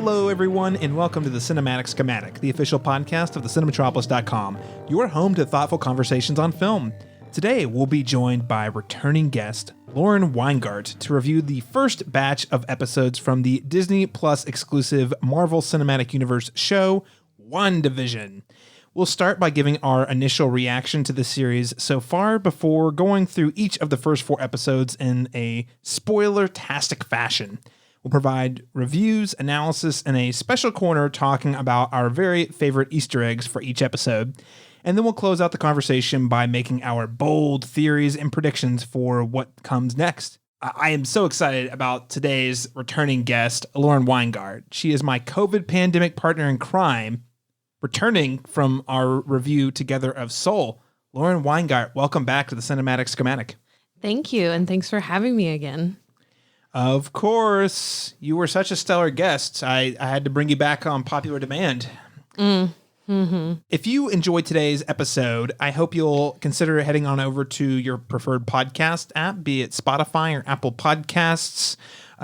Hello, everyone, and welcome to the Cinematic Schematic, the official podcast of thecinematropolis.com, your home to thoughtful conversations on film. Today, we'll be joined by returning guest Lauren Weingart to review the first batch of episodes from the Disney Plus exclusive Marvel Cinematic Universe show, WandaVision. We'll start by giving our initial reaction to the series so far before going through each of the first 4 episodes in a spoiler-tastic fashion. We'll provide reviews, analysis, and a special corner talking about our very favorite Easter eggs for each episode. And then we'll close out the conversation by making our bold theories and predictions for what comes next. I am so excited about today's returning guest, Lauren Weingart. She is my COVID pandemic partner in crime, returning from our review together of Soul. Lauren Weingart, welcome back to the Cinematic Schematic. Thank you, and thanks for having me again. Of course. You were such a stellar guest. I had to bring you back on popular demand. If you enjoyed today's episode, I hope you'll consider heading on over to your preferred podcast app, be it Spotify or Apple Podcasts,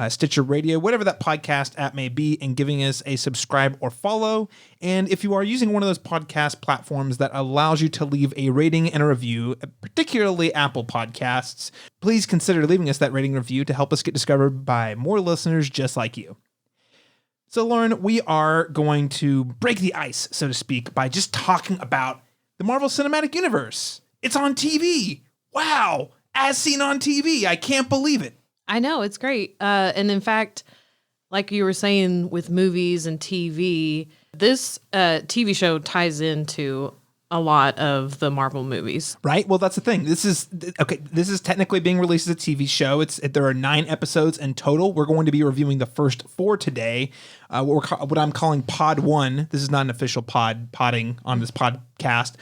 Stitcher Radio, whatever that podcast app may be, and giving us a subscribe or follow. And if you are using one of those podcast platforms that allows you to leave a rating and a review, particularly Apple Podcasts, please consider leaving us that rating review to help us get discovered by more listeners just like you. So, Lauren, we are going to break the ice, so to speak, by just talking about the Marvel Cinematic Universe. It's on TV. Wow. As seen on TV. I can't believe it. I know, it's great. And in fact, like you were saying with movies and TV, this TV show ties into a lot of the Marvel movies. Right? Well, that's the thing. This is technically being released as a TV show. There are 9 episodes in total. We're going to be reviewing the first 4 today. What I'm calling Pod 1. This is not an official podding on this podcast.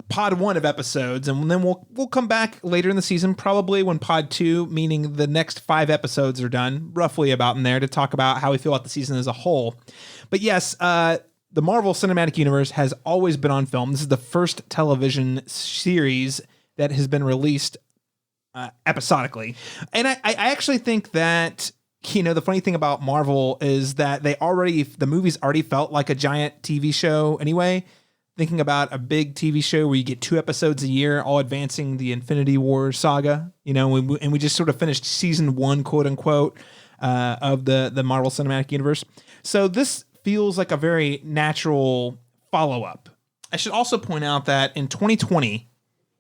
Pod 1 of episodes, and then we'll come back later in the season, probably when Pod 2, meaning the next 5 episodes are done, roughly about in there, to talk about how we feel about the season as a whole. But yes, the Marvel Cinematic Universe has always been on film. This is the first television series that has been released episodically. And I actually think that, the funny thing about Marvel is that the movies already felt like a giant TV show anyway. Thinking about a big TV show where you get 2 episodes a year, all advancing the Infinity War saga, and we just sort of finished season 1, quote unquote, of the Marvel Cinematic Universe. So this feels like a very natural follow-up. I should also point out that in 2020,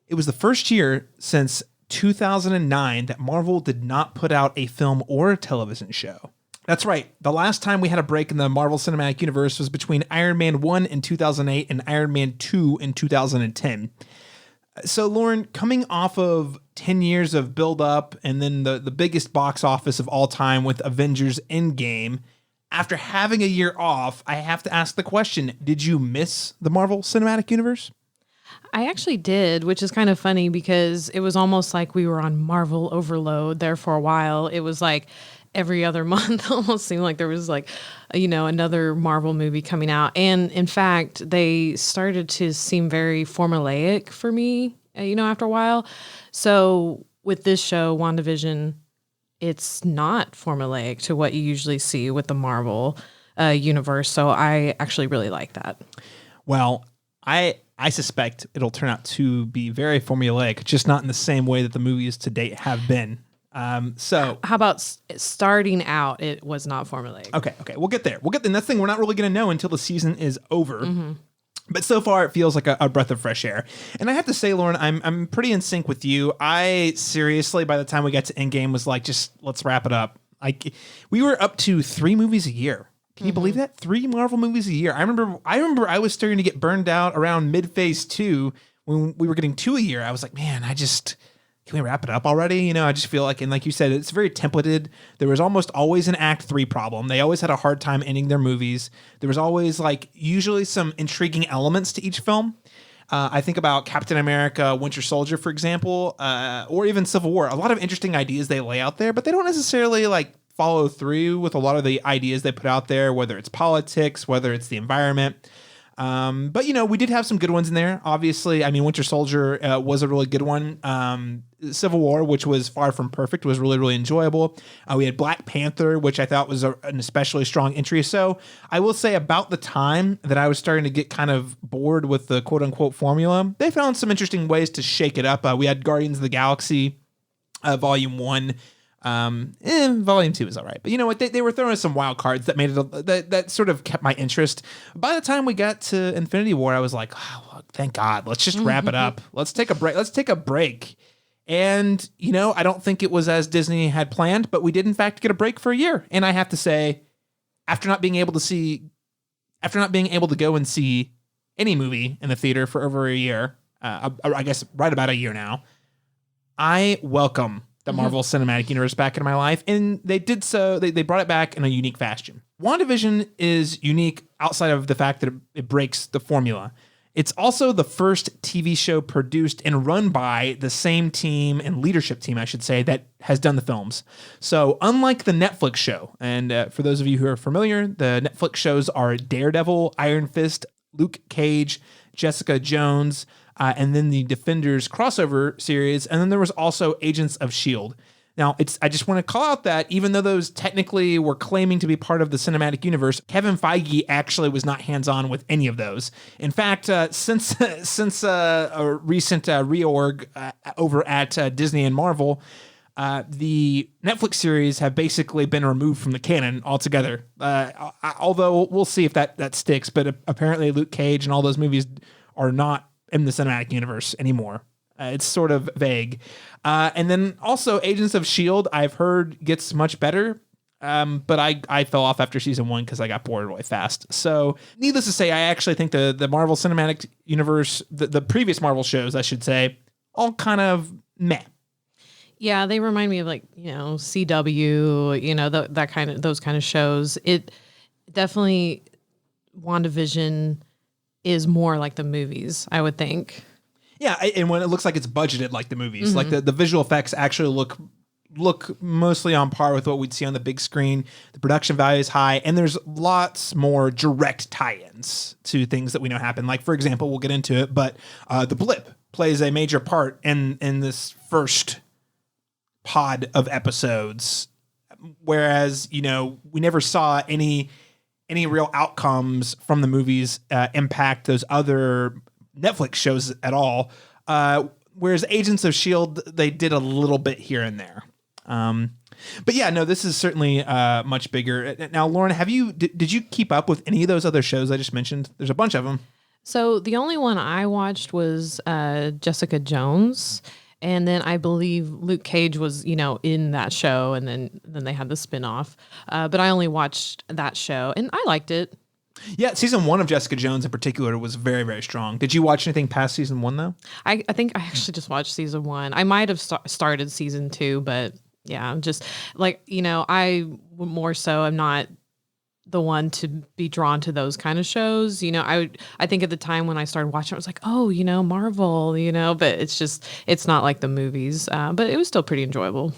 it was the first year since 2009 that Marvel did not put out a film or a television show. That's right. The last time we had a break in the Marvel Cinematic Universe was between Iron Man 1 in 2008 and Iron Man 2 in 2010. So, Lauren, coming off of 10 years of build-up and then the biggest box office of all time with Avengers Endgame, after having a year off, I have to ask the question, did you miss the Marvel Cinematic Universe? I actually did, which is kind of funny because it was almost like we were on Marvel overload there for a while. It was like every other month almost seemed like there was another Marvel movie coming out. And in fact, they started to seem very formulaic for me, after a while. So with this show, WandaVision, it's not formulaic to what you usually see with the Marvel universe. So I actually really like that. Well, I suspect it'll turn out to be very formulaic, just not in the same way that the movies to date have been. So how about starting out? It was not formulaic. Okay. We'll get there. And that's the thing, we're not really going to know until the season is over. But so far, it feels like a breath of fresh air. And I have to say, Lauren, I'm pretty in sync with you. I seriously, by the time we got to Endgame, was like, just let's wrap it up. We were up to 3 movies a year. Can you believe that? 3 Marvel movies a year. I remember I was starting to get burned out around mid-phase 2 when we were getting 2 a year. I was like, man, can we wrap it up already? I just feel like, and like you said, it's very templated. There was almost always an Act 3 problem. They always had a hard time ending their movies. There was always usually some intriguing elements to each film. I think about Captain America, Winter Soldier, for example, or even Civil War. A lot of interesting ideas they lay out there, but they don't necessarily follow through with a lot of the ideas they put out there, whether it's politics, whether it's the environment. But we did have some good ones in there. Obviously, I mean, Winter Soldier was a really good one. Civil War, which was far from perfect, was really, really enjoyable. We had Black Panther, which I thought was an especially strong entry. So I will say about the time that I was starting to get kind of bored with the quote unquote formula, they found some interesting ways to shake it up. We had Guardians of the Galaxy, Volume 1. Volume 2 is all right, but you know what? They were throwing some wild cards that made it that sort of kept my interest. By the time we got to Infinity War, I was like, oh, thank God, let's just wrap it up. Let's take a break. And I don't think it was as Disney had planned, but we did in fact get a break for a year. And I have to say, after not being able to go and see any movie in the theater for over a year, I guess right about a year now, I welcome the Marvel Cinematic Universe back into my life. And they did so, they brought it back in a unique fashion. WandaVision is unique outside of the fact that it breaks the formula. It's also the first TV show produced and run by the same team and leadership team, I should say, that has done the films. So unlike the Netflix show, and for those of you who are familiar, the Netflix shows are Daredevil, Iron Fist, Luke Cage, Jessica Jones, and then the Defenders crossover series. And then there was also Agents of S.H.I.E.L.D. Now, I just want to call out that even though those technically were claiming to be part of the cinematic universe, Kevin Feige actually was not hands-on with any of those. In fact, since a recent reorg over at Disney and Marvel, the Netflix series have basically been removed from the canon altogether. Although we'll see if that sticks, but apparently Luke Cage and all those movies are not in the cinematic universe anymore. It's sort of vague. And then also Agents of S.H.I.E.L.D. I've heard gets much better. But I fell off after season 1 because I got bored really fast. So needless to say, I actually think the Marvel Cinematic Universe, the previous Marvel shows, I should say, all kind of meh. Yeah, they remind me of CW, those kind of shows. It definitely, WandaVision is more like the movies, I would think. Yeah, and when it looks like it's budgeted like the movies, like the visual effects actually look mostly on par with what we'd see on the big screen. The production value is high, and there's lots more direct tie-ins to things that we know happen. Like, for example, we'll get into it, but the blip plays a major part in this first pod of episodes, whereas we never saw any real outcomes from the movies impact those other Netflix shows at all. Whereas Agents of S.H.I.E.L.D., they did a little bit here and there. But yeah, no, this is certainly much bigger. Now, Lauren, did you keep up with any of those other shows I just mentioned? There's a bunch of them. So the only one I watched was Jessica Jones. And then I believe Luke Cage was, in that show. And then they had the spinoff. But I only watched that show and I liked it. Yeah, season 1 of Jessica Jones in particular was very, very strong. Did you watch anything past season 1 though? I think I actually just watched season 1. I might have started season 2, but yeah, just I more so am not the one to be drawn to those kind of shows. I think at the time when I started watching, I was like, oh, Marvel, but it's not like the movies. But it was still pretty enjoyable.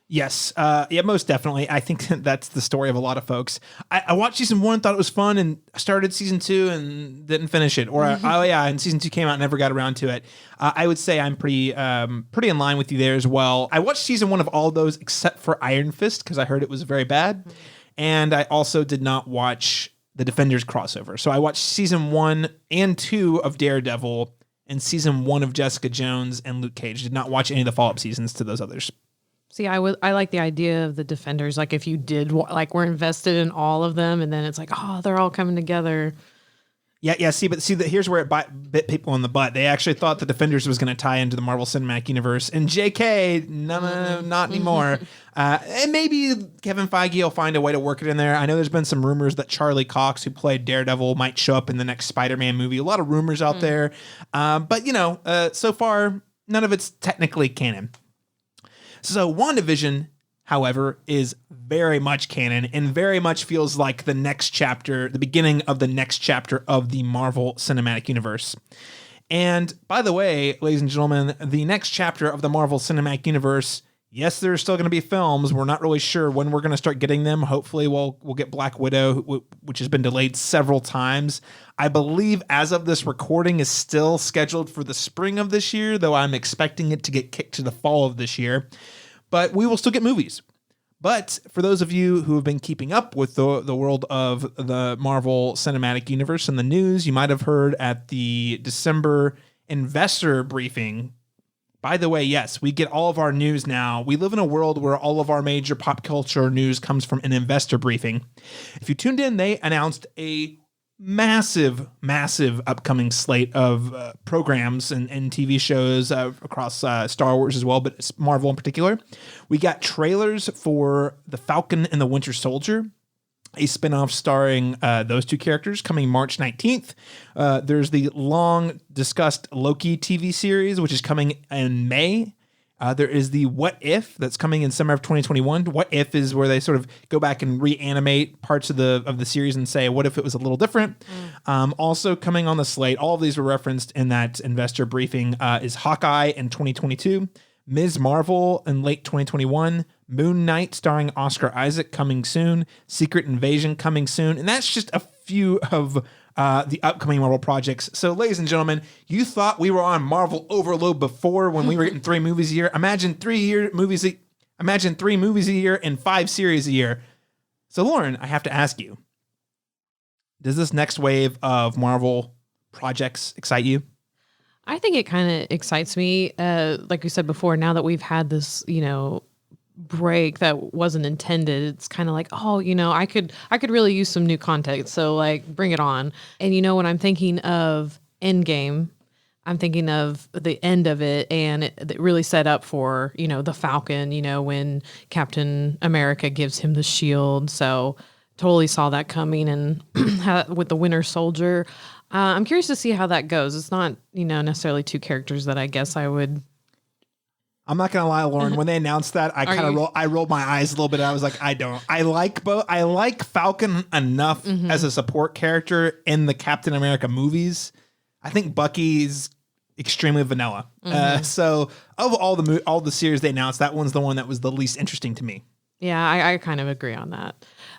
Yes. Yeah, most definitely. I think that's the story of a lot of folks. I watched season 1, thought it was fun, and started season 2 and didn't finish it. Or, and season 2 came out and never got around to it. I would say I'm pretty in line with you there as well. I watched season 1 of all those except for Iron Fist because I heard it was very bad. And I also did not watch the Defenders crossover. So I watched season 1 and 2 of Daredevil and season 1 of Jessica Jones and Luke Cage. Did not watch any of the follow-up seasons to those others. See, I like the idea of the Defenders. Like if you did, we're invested in all of them, and then it's like, oh, they're all coming together. Yeah. Here's where it bit people in the butt. They actually thought the Defenders was going to tie into the Marvel Cinematic Universe, and JK, no, not anymore. And maybe Kevin Feige will find a way to work it in there. I know there's been some rumors that Charlie Cox, who played Daredevil, might show up in the next Spider-Man movie. A lot of rumors out there, but so far none of it's technically canon. So WandaVision, however, is very much canon and very much feels like the next chapter, the beginning of the next chapter of the Marvel Cinematic Universe. And by the way, ladies and gentlemen, the next chapter of the Marvel Cinematic Universe Yes, there's still going to be films. We're not really sure when we're going to start getting them. Hopefully we'll get Black Widow, which has been delayed several times. I believe as of this recording is still scheduled for the spring of this year, though I'm expecting it to get kicked to the fall of this year. But we will still get movies. But for those of you who have been keeping up with the world of the Marvel Cinematic Universe and the news, you might have heard at the December investor briefing. By the way, yes, we get all of our news now. We live in a world where all of our major pop culture news comes from an investor briefing. If you tuned in, they announced a massive upcoming slate of programs and TV shows across Star Wars as well, but Marvel in particular. We got trailers for The Falcon and the Winter Soldier, a spinoff starring those two characters coming March 19th. There's the long discussed Loki TV series, which is coming in May. There is the What If that's coming in summer of 2021. What If is where they sort of go back and reanimate parts of the series and say, what if it was a little different? Also coming on the slate, all of these were referenced in that investor briefing, is Hawkeye in 2022, Ms. Marvel in late 2021, Moon Knight starring Oscar Isaac coming soon, Secret Invasion coming soon, and that's just a few of the upcoming Marvel projects. So, ladies and gentlemen, you thought we were on Marvel overload before when we were getting 3 movies a year. Imagine 3 movies a year and 5 series a year. So, Lauren, I have to ask you, does this next wave of Marvel projects excite you? I think it kind of excites me. Like we said before, now that we've had this, break that wasn't intended, it's kind of like, oh, I could really use some new content. So like, bring it on. And when I'm thinking of Endgame, I'm thinking of the end of it, and it really set up for, the Falcon, when Captain America gives him the shield. So totally saw that coming. And with the Winter Soldier, I'm curious to see how that goes. It's not, necessarily 2 characters that I guess I would. I'm not gonna lie, Lauren. When they announced that, I rolled my eyes a little bit. I was like, I like both. I like Falcon enough as a support character in the Captain America movies. I think Bucky's extremely vanilla. So of all the series they announced, that one's the one that was the least interesting to me. Yeah, I kind of agree on that.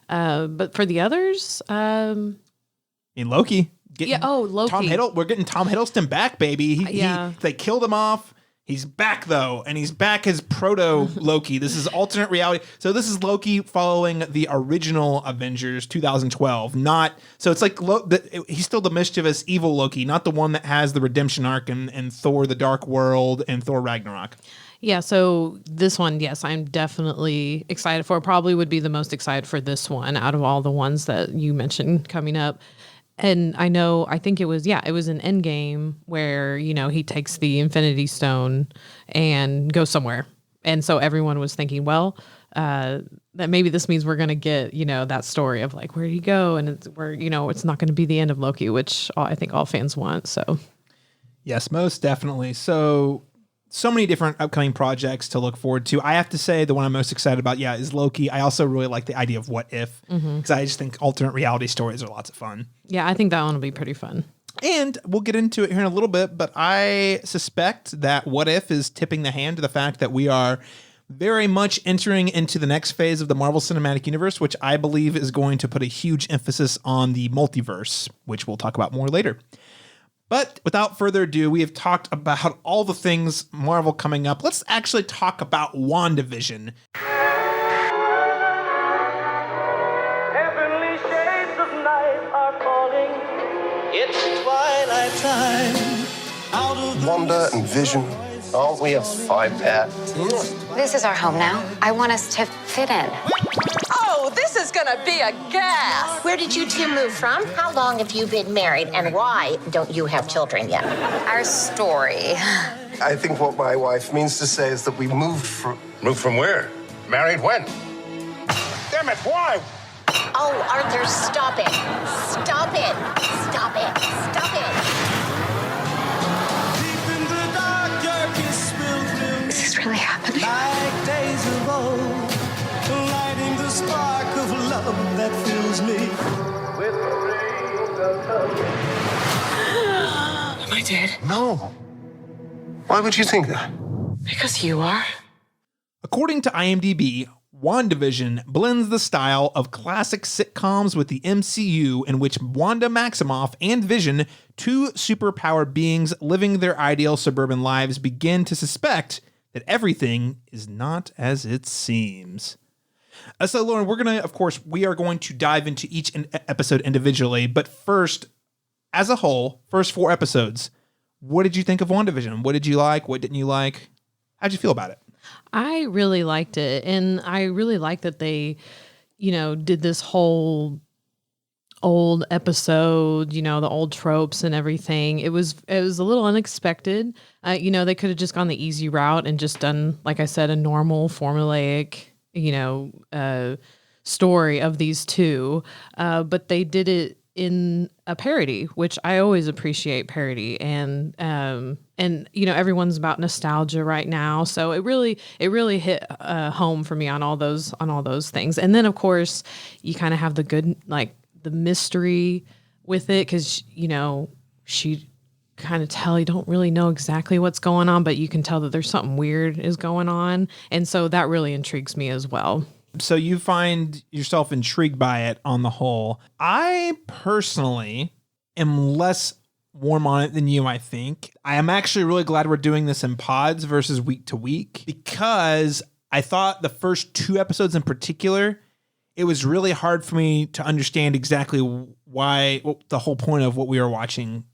But for the others, Loki. Loki. Tom we're getting Tom Hiddleston back, baby. They killed him off. He's back though, and he's back as proto Loki. This is alternate reality. So this is Loki following the original Avengers 2012. So it's like he's still the mischievous evil Loki, not the one that has the redemption arc in Thor: The Dark World and Thor: Ragnarok. Yeah, so this one, yes, I'm definitely excited for. Probably would be the most excited for this one out of all the ones that you mentioned coming up. And I think it was in Endgame where, he takes the Infinity Stone and goes somewhere. And so everyone was thinking, well, that maybe this means we're going to get, that story of like, where did he go? And it's not going to be the end of Loki, which I think all fans want. So, yes, most definitely. So many different upcoming projects to look forward to. I have to say the one I'm most excited about, is Loki. I also really like the idea of What If, because I just think alternate reality stories are lots of fun. Yeah, I think that one will be pretty fun. And we'll get into it here in a little bit, but I suspect that What If is tipping the hand to the fact that we are very much entering into the next phase of the Marvel Cinematic Universe, which I believe is going to put a huge emphasis on the multiverse, which we'll talk about more later. But without further ado, we have talked about all the things Marvel coming up. Let's actually talk about WandaVision. Heavenly shades of night are falling. It's twilight time. Out of Wanda and Vision, aren't we a 5-pair? This is our home now. I want us to fit in. Oh, this is gonna be a gas! Where did you 2 move from? How long have you been married, and why don't you have children yet? Our story. I think what my wife means to say is that we moved from... Moved from where? Married when? Damn it, why? Oh, Arthur, stop it. Stop it. Stop it. Stop it. deep in the dark, your kiss will thrill Is this really happening? like days of old, lighting the spark of love that fills me with the rays of love. Am I dead? No. Why would you think that? Because you are. According to IMDb, WandaVision blends the style of classic sitcoms with the MCU, in which Wanda Maximoff and Vision, two superpowered beings living their ideal suburban lives, begin to suspect that everything is not as it seems. So, Lauren, we are going to dive into each episode individually, but first, as a whole, first 4 episodes, what did you think of WandaVision? What did you like? What didn't you like? How'd you feel about it? I really liked it. And I really liked that they, did this whole old episode, the old tropes and everything. It was a little unexpected. They could have just gone the easy route and just done, like I said, a normal formulaic, story of these two. But they did it in a parody, which I always appreciate parody, and everyone's about nostalgia right now, so it really hit home for me on all those things. And then of course you kind of have the good, like the mystery with it, because she kind of tell you don't really know exactly what's going on, but you can tell that there's something weird is going on, and so that really intrigues me as well. So you find yourself intrigued by it on the whole. I personally am less warm on it than you, I think. I am actually really glad we're doing this in pods versus week to week, because I thought the first 2 episodes in particular, it was really hard for me to understand exactly what the whole point of what we were watching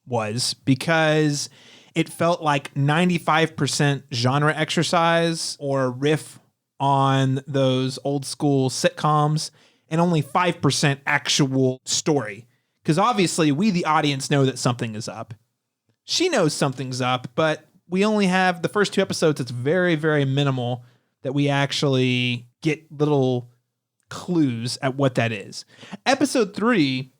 was, because it felt like 95% genre exercise or riff on those old school sitcoms and only 5% actual story. Because obviously we, the audience, know that something is up. She knows something's up, but we only have the first 2 episodes. It's very, very minimal that we actually get little clues at what that is. Episode 3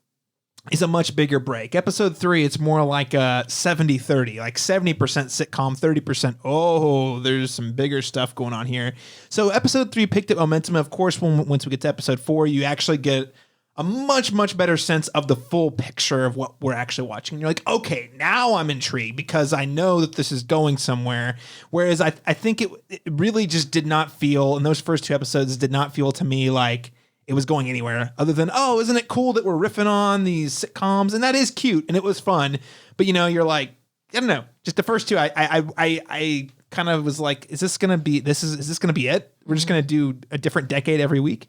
is a much bigger break. Episode 3, it's more like a 70-30, like 70% sitcom, 30%, there's some bigger stuff going on here. So episode 3 picked up momentum. Of course, once we get to episode 4, you actually get a much, much better sense of the full picture of what we're actually watching. You're like, okay, now I'm intrigued because I know that this is going somewhere. Whereas I think it really just did not feel, in those first 2 episodes, did not feel to me like it was going anywhere other than, isn't it cool that we're riffing on these sitcoms? And that is cute and it was fun. But you're like, I don't know, just the first 2, I kind of was like, is this going to be it? We're just going to do a different decade every week.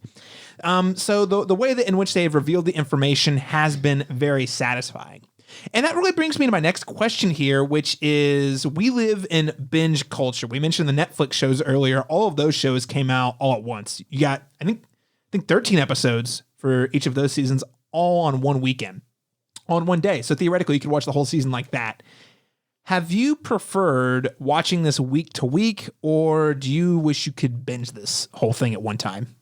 So the way that in which they have revealed the information has been very satisfying. And that really brings me to my next question here, which is, we live in binge culture. We mentioned the Netflix shows earlier. All of those shows came out all at once. You got, I think 13 episodes for each of those seasons, all on one weekend, on one day. So theoretically, you could watch the whole season like that. Have you preferred watching this week to week, or do you wish you could binge this whole thing at one time?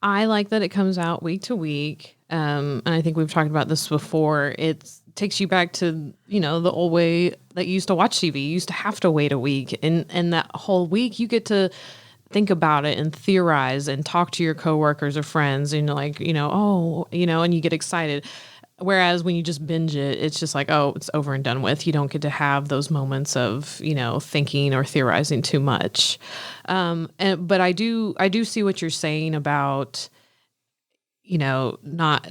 I like that it comes out week to week. And I think we've talked about this before. It takes you back to, the old way that you used to watch TV. You used to have to wait a week. And that whole week, you get to think about it and theorize and talk to your coworkers or friends and and you get excited. Whereas when you just binge it, it's just like, it's over and done with. You don't get to have those moments of, thinking or theorizing too much. But I do see what you're saying about, not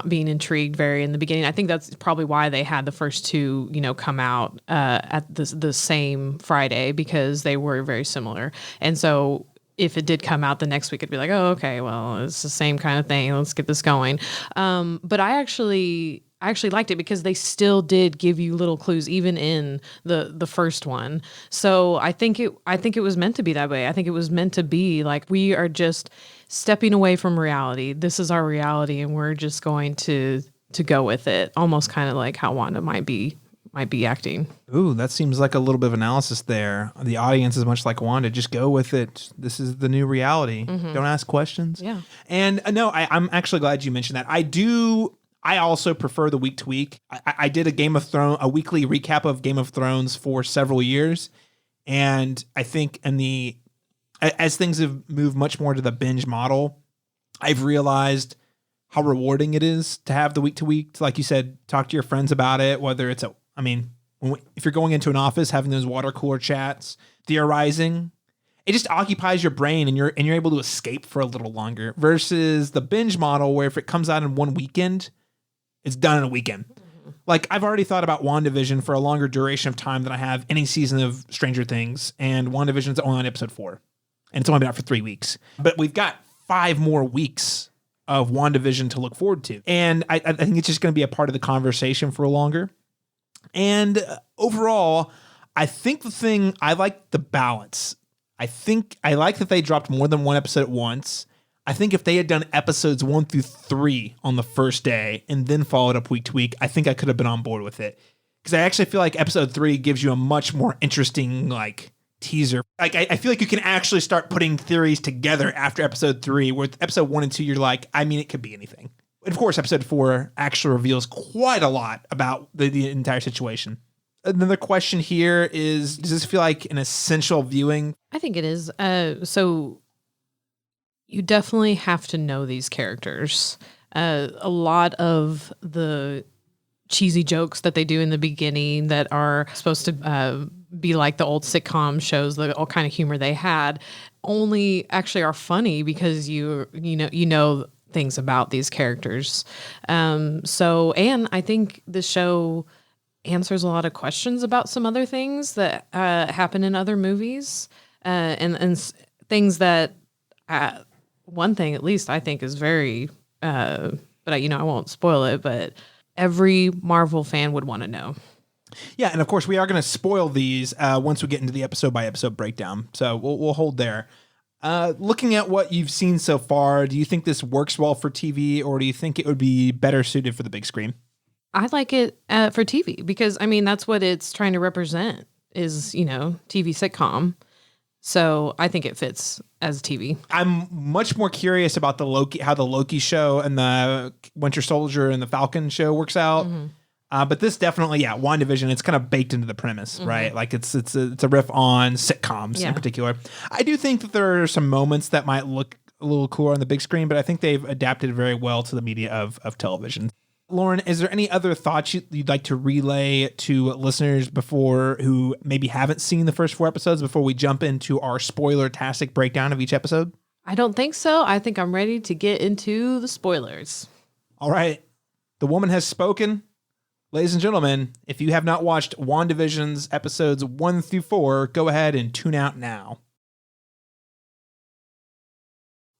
being intrigued very in the beginning. I think that's probably why they had the first 2, come out at the same Friday, because they were very similar. And so if it did come out the next week, it'd be like, okay, well, it's the same kind of thing. Let's get this going. But I actually liked it because they still did give you little clues, even in the first one. So I think it was meant to be that way. I think it was meant to be like, we are just stepping away from reality. This is our reality, and we're just going to go with it. Almost kind of like how Wanda might be acting. Ooh, that seems like a little bit of analysis there. The audience is much like Wanda. Just go with it. This is the new reality. Mm-hmm. Don't ask questions. Yeah. And no, I'm actually glad you mentioned that. I also prefer the week to week. I did a weekly recap of Game of Thrones for several years. And I think as things have moved much more to the binge model, I've realized how rewarding it is to have the week to week. Like you said, talk to your friends about it, whether it's if you're going into an office, having those water cooler chats, theorizing. it just occupies your brain and you're able to escape for a little longer versus the binge model where if it comes out in one weekend, it's done in a weekend. Like I've already thought about WandaVision for a longer duration of time than I have any season of Stranger Things, and WandaVision's only on episode 4 and it's only been out for 3 weeks, but we've got 5 more weeks of WandaVision to look forward to. And I think it's just going to be a part of the conversation for longer. And overall, I think I like the balance. I think I like that they dropped more than one episode at once. I think if they had done episodes 1 through 3 on the first day and then followed up week to week, I think I could have been on board with it. Because I actually feel like episode 3 gives you a much more interesting like teaser. Like I feel like you can actually start putting theories together after episode 3. With episode 1 and 2, you're like, I mean, it could be anything. And of course, episode 4 actually reveals quite a lot about the entire situation. Another question here is, does this feel like an essential viewing? I think it is. So you definitely have to know these characters. A lot of the cheesy jokes that they do in the beginning that are supposed to be like the old sitcom shows, the all kind of humor they had, only actually are funny because you know things about these characters. And I think the show answers a lot of questions about some other things that happen in other movies, and things that one thing at least I think is very, but I won't spoil it, but every Marvel fan would want to know. Yeah, and of course we are going to spoil these once we get into the episode by episode breakdown. So we'll hold there. Looking at what you've seen so far, do you think this works well for TV, or do you think it would be better suited for the big screen? I like it for TV because, I mean, that's what it's trying to represent is, TV sitcom. So I think it fits as TV. I'm much more curious about how the Loki show and the Winter Soldier and the Falcon show works out. Mm-hmm. But this definitely, WandaVision, it's kind of baked into the premise, mm-hmm. right? Like it's a riff on sitcoms in particular. I do think that there are some moments that might look a little cooler on the big screen, but I think they've adapted very well to the media of television. Lauren, is there any other thoughts you'd like to relay to listeners who maybe haven't seen the first 4 episodes before we jump into our spoiler-tastic breakdown of each episode? I don't think so. I think I'm ready to get into the spoilers. All right. The woman has spoken. Ladies and gentlemen, if you have not watched WandaVision's episodes 1 through 4, go ahead and tune out now.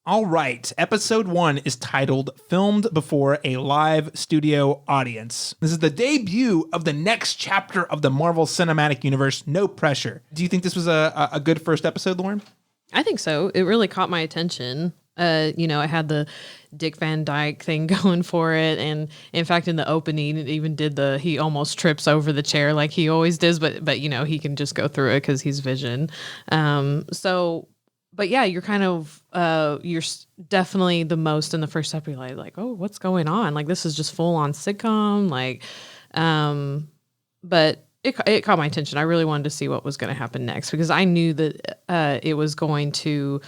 All right, episode 1 is titled Filmed Before a Live Studio Audience. This is the debut of the next chapter of the Marvel Cinematic Universe, No Pressure. Do you think this was a good first episode, Lauren? I think so. It really caught my attention. It had the Dick Van Dyke thing going for it. And in fact, in the opening, it even did he almost trips over the chair like he always does, but he can just go through it because he's Vision. But yeah, you're kind of, you're definitely the most in the first episode, like, oh, what's going on? Like, this is just full on sitcom. But it caught my attention. I really wanted to see what was going to happen next because I knew that it was going to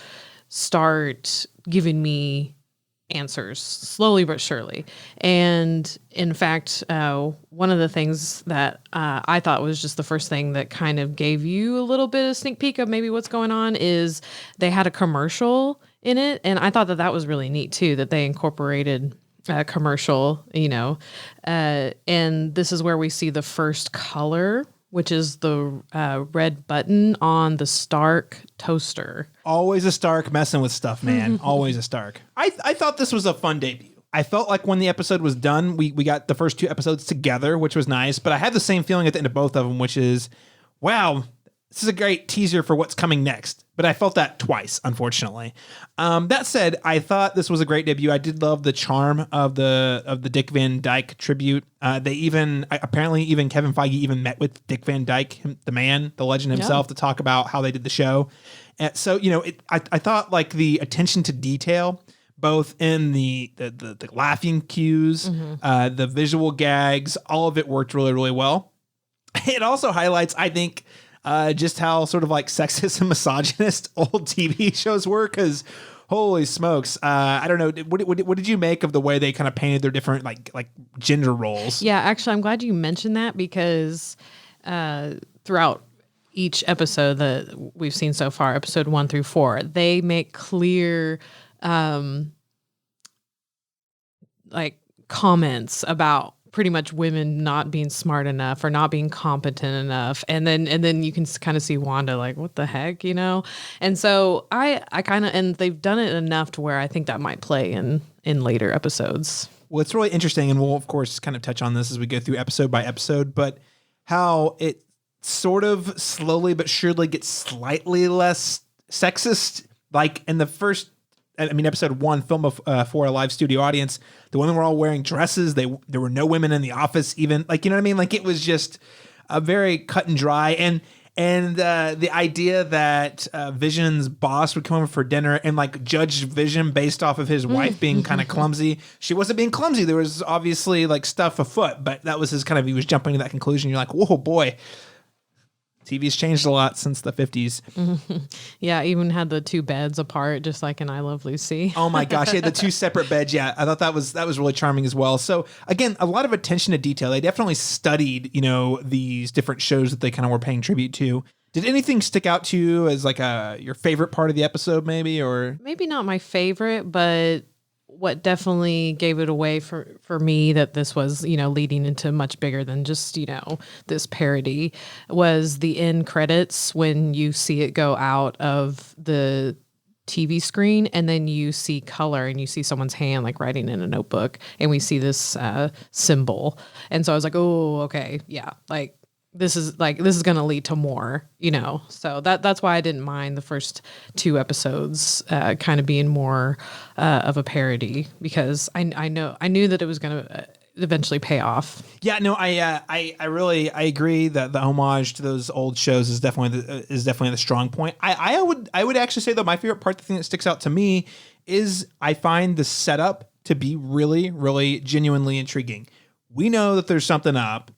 start giving me answers slowly but surely. And in fact, one of the things that I thought was just the first thing that kind of gave you a little bit of sneak peek of maybe what's going on is they had a commercial in it. And I thought that was really neat too, that they incorporated a commercial, and this is where we see the first color, which is the red button on the Stark toaster. Always a Stark messing with stuff, man. Always a Stark. I thought this was a fun debut. I felt like when the episode was done, we got the first 2 episodes together, which was nice. But I had the same feeling at the end of both of them, which is, wow, this is a great teaser for what's coming next. But I felt that twice, unfortunately. That said, I thought this was a great debut. I did love the charm of the Dick Van Dyke tribute. Apparently even Kevin Feige even met with Dick Van Dyke, the man, the legend himself, to talk about how they did the show. And so, I thought like the attention to detail, both in the laughing cues, the visual gags, all of it worked really, really well. It also highlights, I think, just how sort of like sexist and misogynist old TV shows were, because holy smokes, I don't know, what did you make of the way they kind of painted their different like gender roles? Yeah, actually, I'm glad you mentioned that because throughout each episode that we've seen so far, episode 1 through 4, they make clear like comments about pretty much women not being smart enough or not being competent enough, and then you can kind of see Wanda like, what the heck, and so I kind of, and they've done it enough to where I think that might play in later episodes. Well, it's really interesting, and we'll of course kind of touch on this as we go through episode by episode, but how it sort of slowly but surely gets slightly less sexist. Like in the first, episode 1, film for a live studio audience, the women were all wearing dresses. There were no women in the office, even, like, you know what I mean? Like, it was just a very cut and dry. And the idea that Vision's boss would come over for dinner and like judge Vision based off of his wife being kind of clumsy. She wasn't being clumsy. There was obviously like stuff afoot, but that was his he was jumping to that conclusion. You're like, whoa, boy. TV's changed a lot since the 50s. Yeah, even had the 2 beds apart, just like in I Love Lucy. Oh my gosh, he had the 2 separate beds. Yeah, I thought that was really charming as well. So again, a lot of attention to detail. They definitely studied, these different shows that they kind of were paying tribute to. Did anything stick out to you as like your favorite part of the episode, maybe, or maybe not my favorite, but what definitely gave it away for me that this was, leading into much bigger than just, this parody was the end credits when you see it go out of the TV screen and then you see color and you see someone's hand like writing in a notebook and we see this symbol. And so I was like, oh, okay. Yeah. Like, this is going to lead to more, so that's why I didn't mind the first 2 episodes kind of being more of a parody, because I knew that it was going to eventually pay off. Yeah, no, I agree that the homage to those old shows is definitely the strong point. I would actually say, though, my favorite part, the thing that sticks out to me, is I find the setup to be really, really genuinely intriguing. We know that there's something up.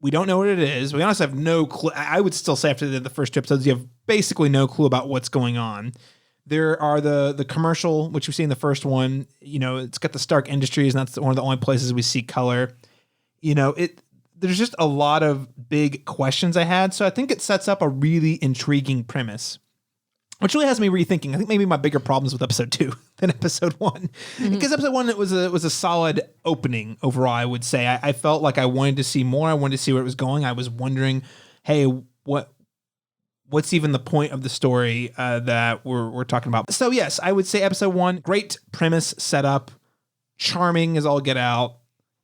We don't know what it is. We honestly have no clue. I would still say after the first 2 episodes, you have basically no clue about what's going on. There are the commercial, which we see in the first one. It's got the Stark Industries, and that's one of the only places we see color. There's just a lot of big questions I had. So I think it sets up a really intriguing premise, which really has me rethinking. I think maybe my bigger problems with episode 2 than episode 1, because episode 1 it was a solid opening overall. I would say I felt like I wanted to see more. I wanted to see where it was going. I was wondering, hey, what's even the point of the story that we're talking about? So yes, I would say episode 1, great premise setup, charming as all get out,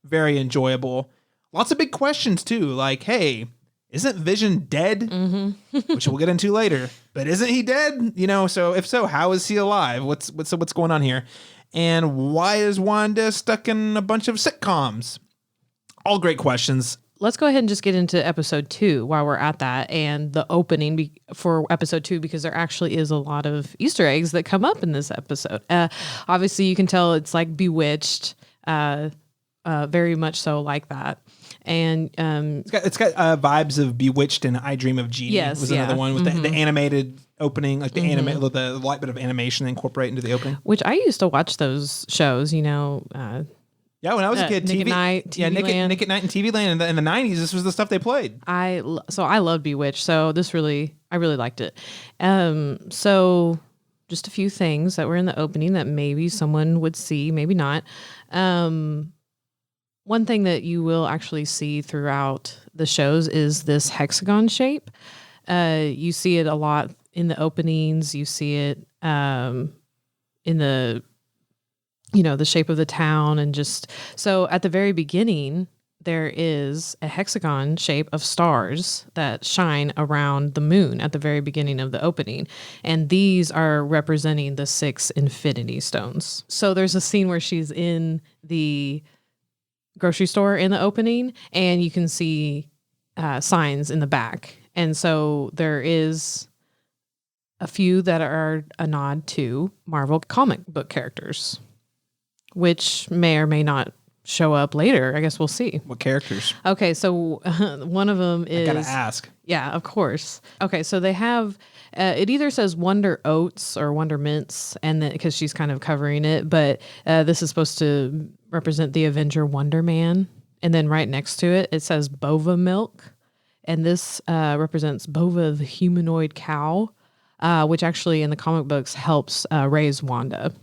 very enjoyable. Lots of big questions too, like, hey, isn't Vision dead? Which we'll get into later. But isn't he dead? So if so, how is he alive? What's going on here? And why is Wanda stuck in a bunch of sitcoms? All great questions. Let's go ahead and just get into episode 2 while we're at that, and the opening for episode 2, because there actually is a lot of Easter eggs that come up in this episode. Obviously, you can tell it's like Bewitched, very much so like that. And it's got vibes of Bewitched and I Dream of Jeannie. Yes, was another one with the animated opening, like the light bit of animation they incorporate into the opening. Which I used to watch those shows, Yeah, when I was a kid, Nick TV, at Night, TV Land. Nick at Night and TV Land in the 90s. This was the stuff they played. I love Bewitched, so I really liked it. So just a few things that were in the opening that maybe someone would see, maybe not. One thing that you will actually see throughout the shows is this hexagon shape. You see it a lot in the openings. You see it in the, the shape of the town, and just so at the very beginning, there is a hexagon shape of stars that shine around the moon at the very beginning of the opening. And these are representing the 6 infinity stones. So there's a scene where she's in the grocery store in the opening, and you can see signs in the back. And so there is a few that are a nod to Marvel comic book characters, which may or may not show up later. I guess we'll see. What characters? Okay, so one of them is... I gotta ask. Yeah, of course. Okay, so they have... it either says Wonder Oats or Wonder Mints, and then because she's kind of covering it, but this is supposed to represent the Avenger Wonder Man. And then right next to it, it says Bova Milk. and this represents Bova, the humanoid cow, which actually in the comic books helps raise Wanda.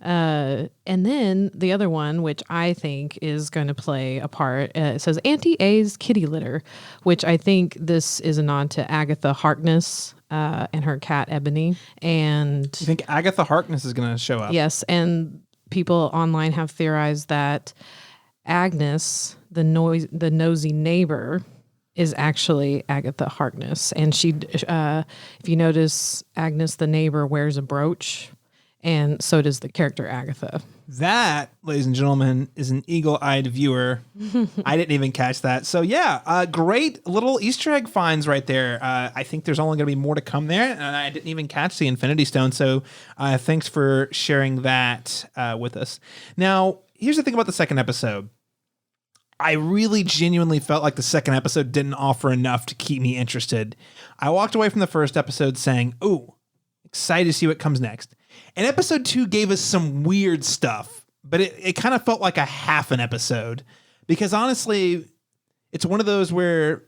And then the other one, which I think is going to play a part, it says Auntie A's kitty litter, which I think this is a nod to Agatha Harkness and her cat Ebony. And You think Agatha Harkness is going to show up? yes, and people online have theorized that Agnes, the nosy neighbor, is actually Agatha Harkness. And she, if you notice, Agnes the neighbor wears a brooch, and so does the character Agatha. That, ladies and gentlemen, is an eagle-eyed viewer. I didn't even catch that. So yeah, great little Easter egg finds right there. I think there's only going to be more to come there, and I didn't even catch the Infinity Stone. So thanks for sharing that with us. Now, here's the thing about the second episode. I really genuinely felt like the second episode didn't offer enough to keep me interested. I walked away from the first episode saying, ooh, excited to see what comes next. And episode 2 gave us some weird stuff, but it kind of felt like a half an episode because honestly, it's one of those where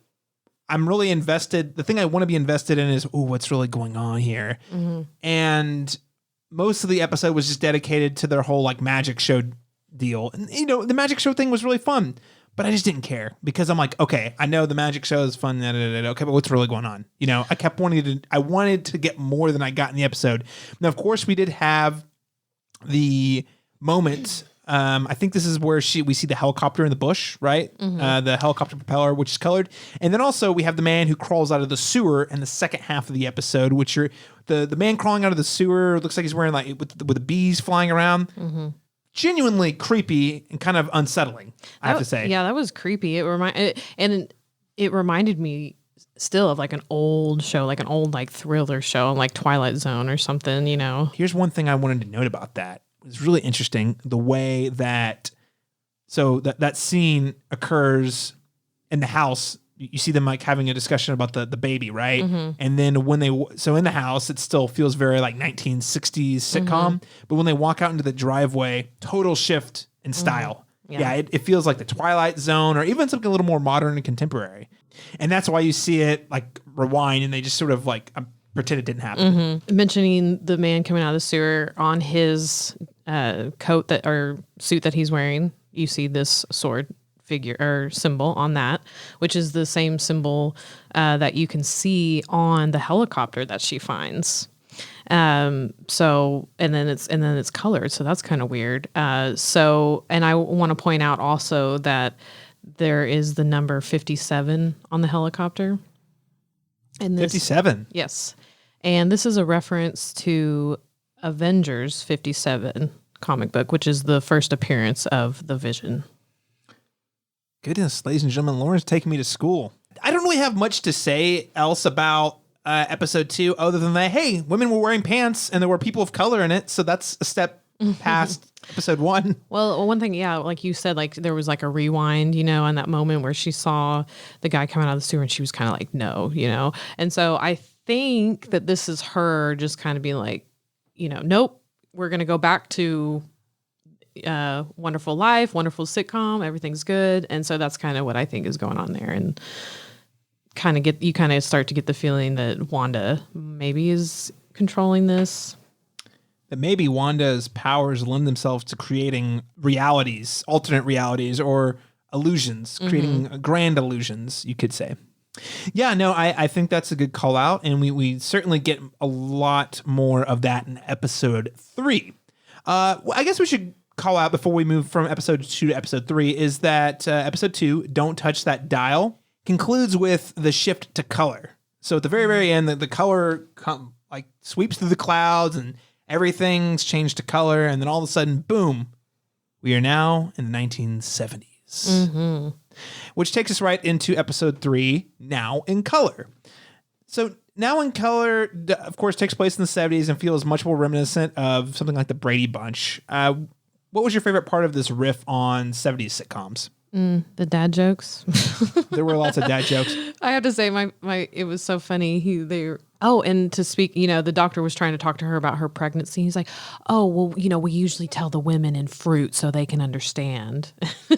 I'm really invested. The thing I want to be invested in is, ooh, what's really going on here? Mm-hmm. And most of the episode was just dedicated to their whole like magic show deal. And, you know, the magic show thing was really fun. But I just didn't care because I'm like, okay, I know the magic show is fun. Okay, but what's really going on? You know, I wanted to get more than I got in the episode. Now, of course, we did have the moment. I think this is where we see the helicopter in the bush, right? Mm-hmm. The helicopter propeller, which is colored. And then also we have the man who crawls out of the sewer in the second half of the episode, which are the man crawling out of the sewer. Looks like he's wearing like with the bees flying around. Mm-hmm. Genuinely creepy and kind of unsettling, I have to say. Yeah, that was creepy. It reminded me still of like an old show, like an old like thriller show, like Twilight Zone or something, you know. Here's one thing I wanted to note about that. It's really interesting the way that that scene occurs in the house. You see them like having a discussion about the baby, right? Mm-hmm. And then in the house, it still feels very like 1960s sitcom. Mm-hmm. But when they walk out into the driveway, total shift in style. Mm-hmm. Yeah, it feels like the Twilight Zone or even something a little more modern and contemporary. And that's why you see it like rewind and they just sort of like pretend it didn't happen. Mm-hmm. Mentioning the man coming out of the sewer on his coat or suit that he's wearing, you see this sword figure or symbol on that, which is the same symbol that you can see on the helicopter that she finds. So and then it's colored, so that's kind of weird. And I want to point out also that there is the number 57 on the helicopter. And 57. Yes. And this is a reference to Avengers 57 comic book, which is the first appearance of the Vision. Goodness, ladies and gentlemen, Lauren's taking me to school. I don't really have much to say else about episode 2 other than that, hey, women were wearing pants and there were people of color in it. So that's a step past episode 1. Well, one thing, yeah, like you said, like there was like a rewind, you know, in that moment where she saw the guy come out of the sewer and she was kind of like, no, you know. And so I think that this is her just kind of being like, you know, nope, we're going to go back to wonderful life, wonderful sitcom, everything's good. And so that's kind of what I think is going on there. And you kind of start to get the feeling that Wanda maybe is controlling this. That maybe Wanda's powers lend themselves to creating realities, alternate realities, or illusions, creating grand illusions, you could say. Yeah, no, I think that's a good call out. And we certainly get a lot more of that in episode 3. I guess we should call out before we move from episode 2 to episode 3 is that episode 2, Don't Touch That Dial, concludes with the shift to color. So at the very, very end, the color sweeps through the clouds and everything's changed to color. And then all of a sudden, boom, we are now in the 1970s. Mm-hmm. Which takes us right into episode 3, Now in Color. So Now in Color, of course, takes place in the 70s and feels much more reminiscent of something like the Brady Bunch. What was your favorite part of this riff on 70s sitcoms? The dad jokes. There were lots of dad jokes. I have to say, my it was so funny. Oh, and to speak, the doctor was trying to talk to her about her pregnancy. He's like, oh, well, we usually tell the women in fruit so they can understand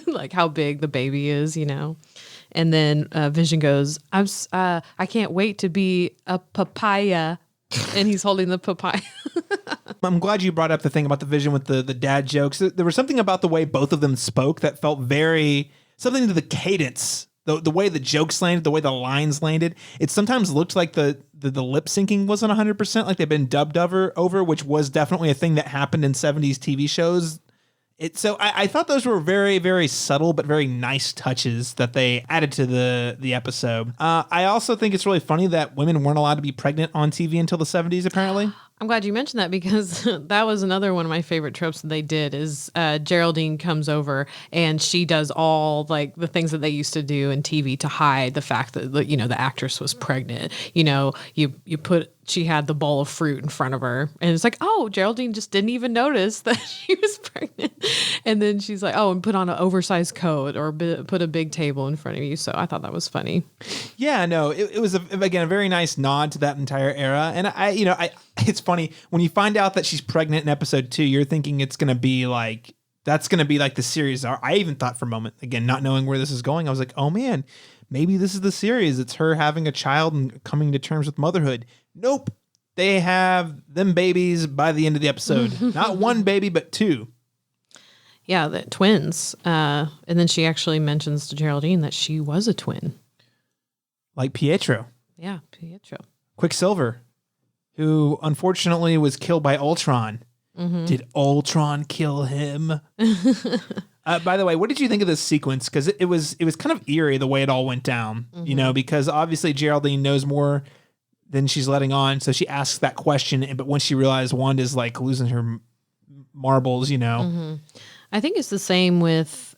like how big the baby is, And then Vision goes, I can't wait to be a papaya. And he's holding the papaya. I'm glad you brought up the thing about the Vision with the dad jokes. There was something about the way both of them spoke that felt something to the cadence, the way the jokes landed, the way the lines landed. It sometimes looked like the lip syncing wasn't 100%, like they've been dubbed over, which was definitely a thing that happened in 70s TV shows. So I thought those were very, very subtle but very nice touches that they added to the episode. I also think it's really funny that women weren't allowed to be pregnant on TV until the 70s, apparently. I'm glad you mentioned that because that was another one of my favorite tropes that they did is Geraldine comes over and she does all like the things that they used to do in TV to hide the fact that, the actress was pregnant. She had the bowl of fruit in front of her and it's like, oh, Geraldine just didn't even notice that she was pregnant. And then she's like, oh, and put on an oversized coat or put a big table in front of you. So I thought that was funny. Yeah, no, it was, again, a very nice nod to that entire era. And it's funny when you find out that she's pregnant in episode 2, you're thinking it's going to be like, that's going to be like the series. I even thought for a moment, again, not knowing where this is going, I was like, oh man, maybe this is the series. It's her having a child and coming to terms with motherhood. Nope. They have them babies by the end of the episode. Not one baby, but 2. Yeah, the twins. And then she actually mentions to Geraldine that she was a twin. Like Pietro. Yeah, Pietro. Quicksilver, who unfortunately was killed by Ultron. Mm-hmm. Did Ultron kill him? By the way, what did you think of this sequence? Because it was kind of eerie the way it all went down, because obviously Geraldine knows more than she's letting on. So she asks that question. But once she realized Wanda's like losing her marbles, Mm-hmm. I think it's the same with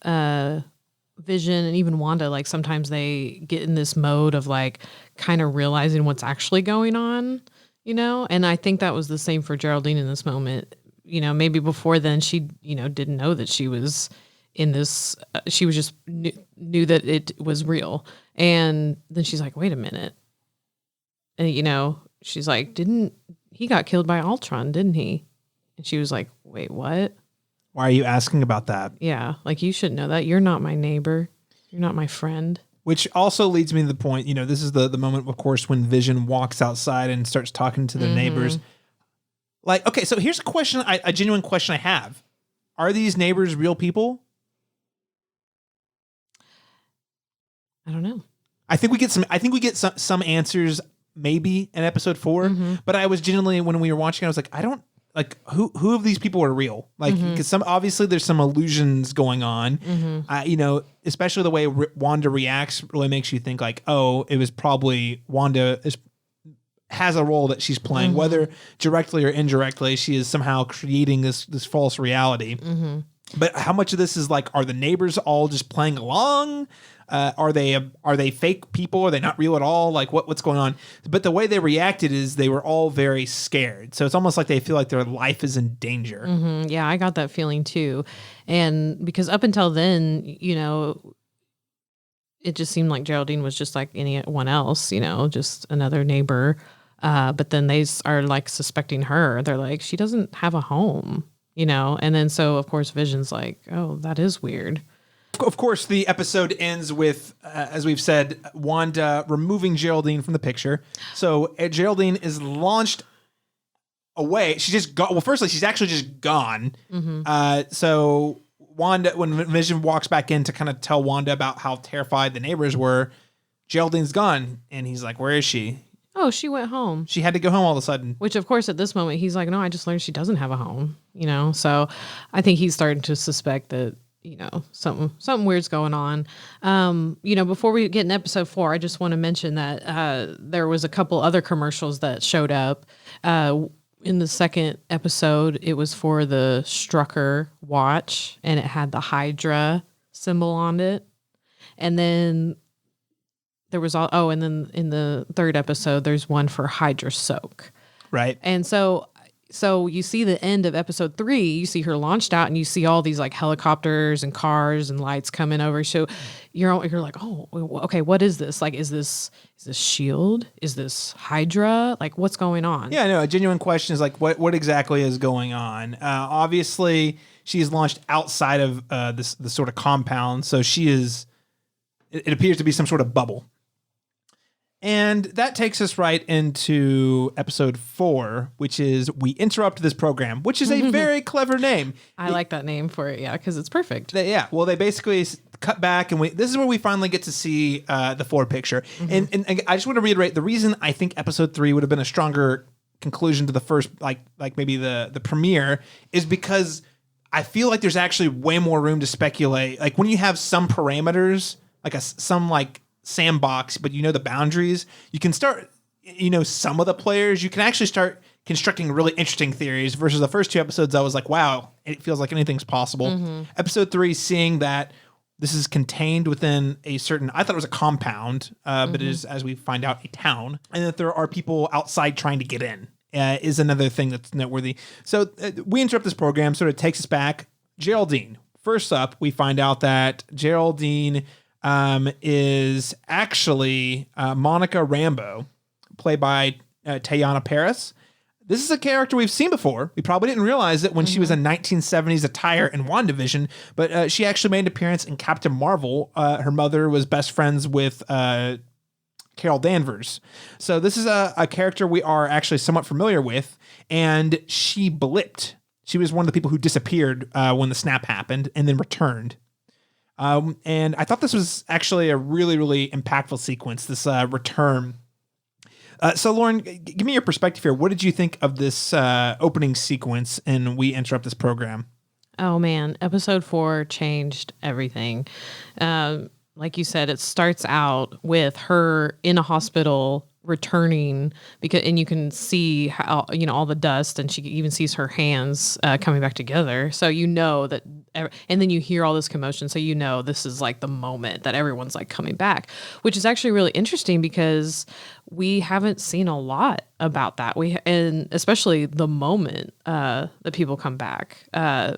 Vision and even Wanda. Like sometimes they get in this mode of like kind of realizing what's actually going on, and I think that was the same for Geraldine in this moment. Maybe before then she, didn't know that she was in this, she was just knew that it was real. And then she's like, wait a minute. And, she's like, he got killed by Ultron, didn't he? And she was like, wait, what? Why are you asking about that? Yeah, like you should know that. You're not my neighbor. You're not my friend. Which also leads me to the point, this is the moment, of course, when Vision walks outside and starts talking to their neighbors. Like, okay, so here's a genuine question I have. Are these neighbors real people? I don't know. I think we get some answers maybe in episode 4, but I was genuinely, when we were watching, I was like, I don't, like who of these people are real? Like, because obviously there's some illusions going on. Especially the way Wanda reacts really makes you think like, oh, it was probably Wanda has a role that she's playing, whether directly or indirectly. She is somehow creating this false reality. But how much of this is like, are the neighbors all just playing along? Are they fake people? Are they not real at all? Like what's going on? But the way they reacted is they were all very scared. So it's almost like they feel like their life is in danger. Yeah, I got that feeling too. And because up until then, it just seemed like Geraldine was just like anyone else, just another neighbor. But then they are like suspecting her. They're like, she doesn't have a home, And then so of course Vision's like, oh, that is weird. Of course, the episode ends with, as we've said, Wanda removing Geraldine from the picture. So Geraldine is launched away. She just got, well, firstly, she's actually just gone. So Wanda, when Vision walks back in to kind of tell Wanda about how terrified the neighbors were, Geraldine's gone. And he's like, where is she? Oh, she went home. She had to go home all of a sudden. Which, of course, at this moment, he's like, no, I just learned she doesn't have a home, So I think he's starting to suspect that, something weird's going on. Before we get in episode 4, I just want to mention that there was a couple other commercials that showed up. In the second episode, it was for the Strucker watch, and it had the Hydra symbol on it. And then there was and then in the third episode, there's one for Hydra Soak. Right. And so, So you see the end of episode 3, you see her launched out and you see all these like helicopters and cars and lights coming over. So you're like, oh, okay, what is this? Like, is this SHIELD? Is this Hydra? Like, what's going on? Yeah, no, a genuine question is like, what exactly is going on? Obviously, she's launched outside of this sort of compound. So it appears to be some sort of bubble. And that takes us right into episode 4, which is We Interrupt This Program, which is a very clever name. I like that name for it, yeah, because it's perfect. Well, they basically cut back, and this is where we finally get to see the forward picture. And I just want to reiterate, the reason I think episode 3 would have been a stronger conclusion to the first, like maybe the premiere, is because I feel like there's actually way more room to speculate. Like when you have some parameters, like some sandbox, but you know the boundaries, you can start, some of the players, you can actually start constructing really interesting theories versus the first 2 episodes. I was like, wow, it feels like anything's possible. Episode 3, seeing that this is contained within I thought it was a compound, but it is, as we find out, a town, and that there are people outside trying to get in is another thing that's noteworthy. So We Interrupt This Program sort of takes us back. Geraldine. First up, we find out that Geraldine is actually Monica Rambeau, played by Teyana Paris. This is a character we've seen before. We probably didn't realize it when she was in 1970s attire in WandaVision, but she actually made an appearance in Captain Marvel. Her mother was best friends with Carol Danvers. So this is a character we are actually somewhat familiar with, and she blipped. She was one of the people who disappeared when the snap happened and then returned. And I thought this was actually a really, really impactful sequence, this return. So Lauren, give me your perspective here. What did you think of this opening sequence in We Interrupt This Program? Oh man, episode 4 changed everything. Like you said, it starts out with her in a hospital returning and you can see how, all the dust, and she even sees her hands coming back together. So that, and then you hear all this commotion. So this is like the moment that everyone's like coming back, which is actually really interesting because we haven't seen a lot about that. And especially the moment that people come back.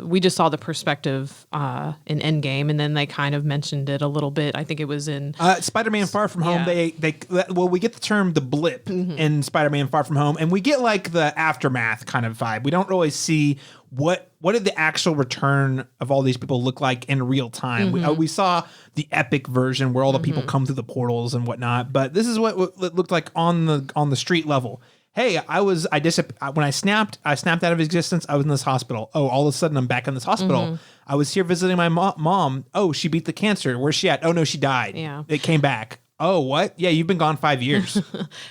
We just saw the perspective in Endgame, and then they kind of mentioned it a little bit. I think it was in Spider-Man Far From Home. We get the term the blip in Spider-Man Far From Home, and we get like the aftermath kind of vibe. We don't really see what did the actual return of all these people look like in real time. We saw the epic version where all the people come through the portals and whatnot, but this is what it looked like on the street level. Hey, when I snapped out of existence. I was in this hospital. Oh, all of a sudden I'm back in this hospital. I was here visiting my mom. Oh, she beat the cancer. Where's she at? Oh no, she died. Yeah, it came back. Oh, what? Yeah, you've been gone 5 years.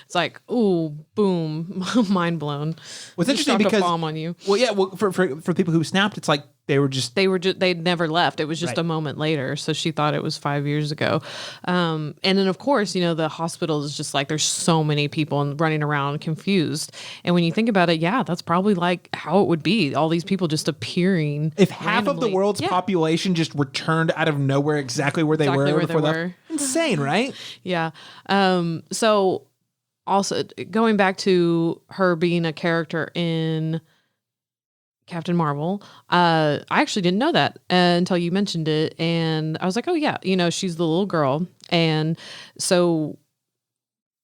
It's like, ooh, boom, mind blown. What's interesting because a bomb on you. Well, yeah. Well, for people who snapped, it's like they'd never left. It was just a moment later. So she thought it was 5 years ago. And then of course, the hospital is just like, there's so many people running around confused. And when you think about it, yeah, that's probably like how it would be. All these people just appearing. If half of the world's population just returned out of nowhere exactly where they were. Insane, right? Yeah. So also going back to her being a character in Captain Marvel, I actually didn't know that until you mentioned it, and I was like, oh yeah, she's the little girl, and so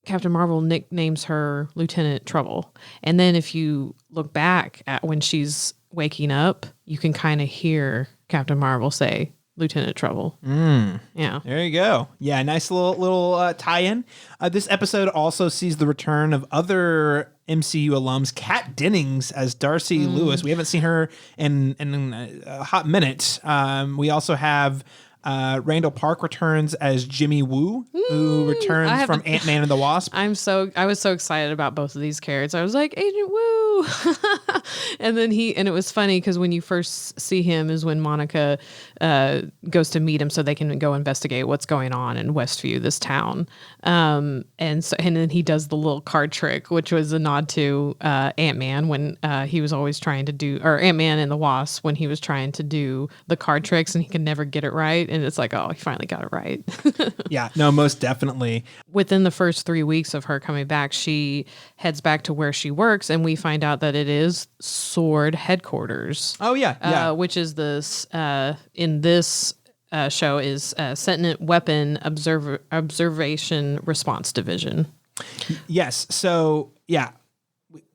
Captain Marvel nicknames her Lieutenant Trouble, and then if you look back at when she's waking up, you can kind of hear Captain Marvel say Lieutenant Trouble. Yeah. There you go. Yeah, nice little tie-in. This episode also sees the return of other MCU alums, Kat Dennings as Darcy Lewis. We haven't seen her in a hot minute. We also have Randall Park returns as Jimmy Woo, who returns from Ant-Man and the Wasp. I was so excited about both of these characters. I was like, Agent Woo. and it was funny because when you first see him is when Monica goes to meet him so they can go investigate what's going on in Westview, this town. And then he does the little card trick, which was a nod to Ant-Man when he was always trying to do, or Ant-Man and the Wasp when he was trying to do the card tricks and he could never get it right. And it's like, oh, he finally got it right. Yeah, no, most definitely. Within the first 3 weeks of her coming back, she heads back to where she works, and we find find out that it is Sword headquarters. Oh yeah. Which is this in this show is Sentient Weapon Observation Response Division. Yes. So yeah.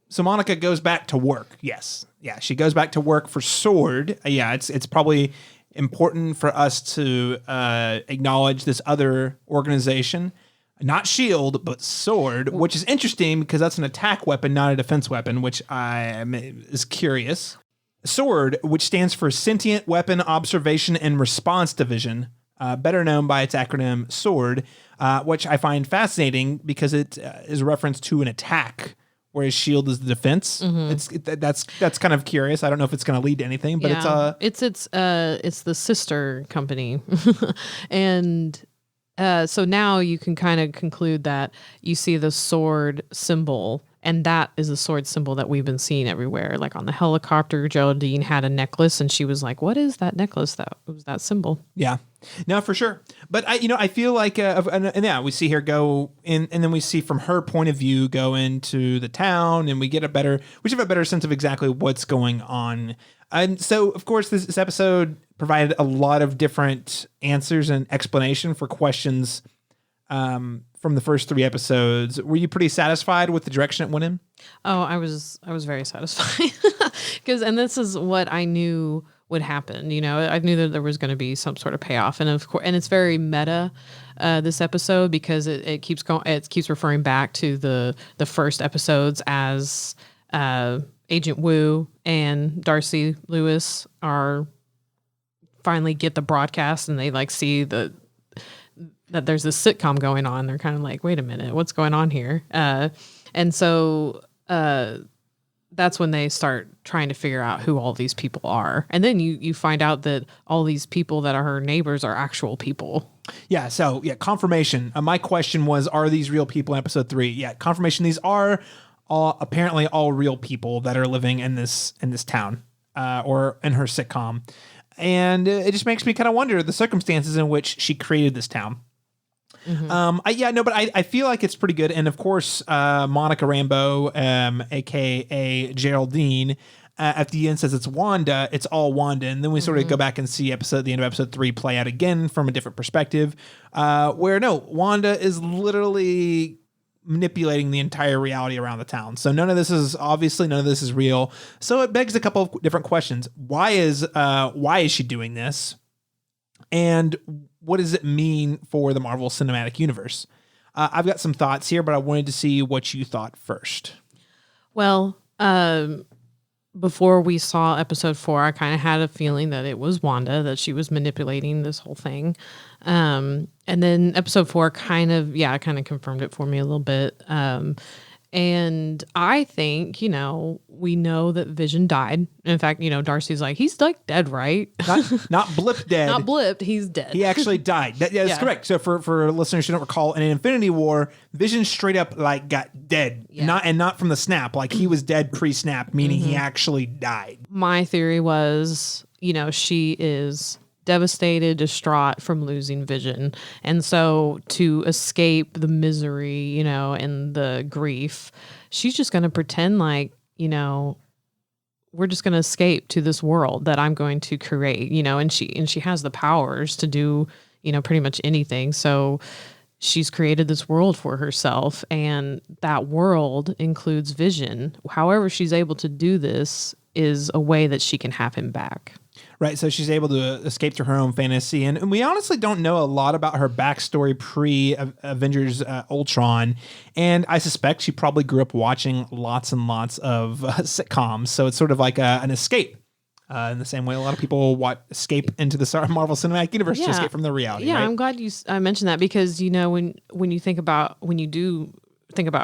So Monica goes back to work. Yes. Yeah. She goes back to work for Sword. Yeah. It's probably important for us to acknowledge this other organization. Not Shield, but Sword, which is interesting because that's an attack weapon, not a defense weapon, which is curious. Sword, which stands for Sentient Weapon Observation and Response Division, better known by its acronym SWORD, which I find fascinating because it is a reference to an attack, whereas Shield is the defense. That's kind of curious. I don't know if it's going to lead to anything, but it's the sister company, and. So now you can kind of conclude that you see the sword symbol, and that is the sword symbol that we've been seeing everywhere. Like on the helicopter, Geraldine had a necklace, and she was like, "What is that necklace? That was that symbol." Yeah, no, for sure. But I feel like, and yeah, we see her go in, and then we see from her point of view go into the town, and we have a better sense of exactly what's going on. And so, of course, this episode provided a lot of different answers and explanation for questions from the first 3 episodes. Were you pretty satisfied with the direction it went in? Oh, I was very satisfied and this is what I knew would happen. You know, I knew that there was going to be some sort of payoff, and of course, and it's very meta this episode because it keeps going. It keeps referring back to the first episodes as Agent Wu and Darcy Lewis are finally get the broadcast, and they like see that there's this sitcom going on. They're kind of like, wait a minute, what's going on here? And so that's when they start trying to figure out who all these people are. And then you find out that all these people that are her neighbors are actual people. Yeah. So yeah, confirmation. My question was, are these real people in episode 3? Yeah. Confirmation. These are apparently all real people that are living in this town or in her sitcom. And it just makes me kind of wonder the circumstances in which she created this town. Mm-hmm. But I feel like it's pretty good. And of course, Monica Rambeau, aka Geraldine, at the end says it's Wanda. It's all Wanda. And then we sort of go back and see the end of episode 3 play out again from a different perspective, where Wanda is literally manipulating the entire reality around the town. So none of this is real. So it begs a couple of different questions. Why is she doing this? And what does it mean for the Marvel Cinematic Universe? I've got some thoughts here, but I wanted to see what you thought first. Well, before we saw episode 4, I kind of had a feeling that it was Wanda, that she was manipulating this whole thing. And then episode 4 kind of confirmed it for me a little bit. And I think, we know that Vision died. In fact, Darcy's like, he's like dead, right? Not blip dead. Not blipped, he's dead. He actually died. That's correct. So for listeners who don't recall, in Infinity War, Vision straight up got dead. Yeah. Not from the snap. Like he was dead pre-snap, meaning he actually died. My theory was, she is devastated, distraught from losing Vision. And so to escape the misery, and the grief, she's just going to pretend like, we're just going to escape to this world that I'm going to create, and she has the powers to do, pretty much anything. So she's created this world for herself, and that world includes Vision. However she's able to do this is a way that she can have him back. Right, so she's able to escape to her own fantasy, and we honestly don't know a lot about her backstory pre-Avengers Ultron, and I suspect she probably grew up watching lots and lots of sitcoms, so it's sort of like an escape, in the same way a lot of people escape into the Marvel Cinematic Universe to escape from the reality. Yeah, right? I'm glad I mentioned that because, when you think about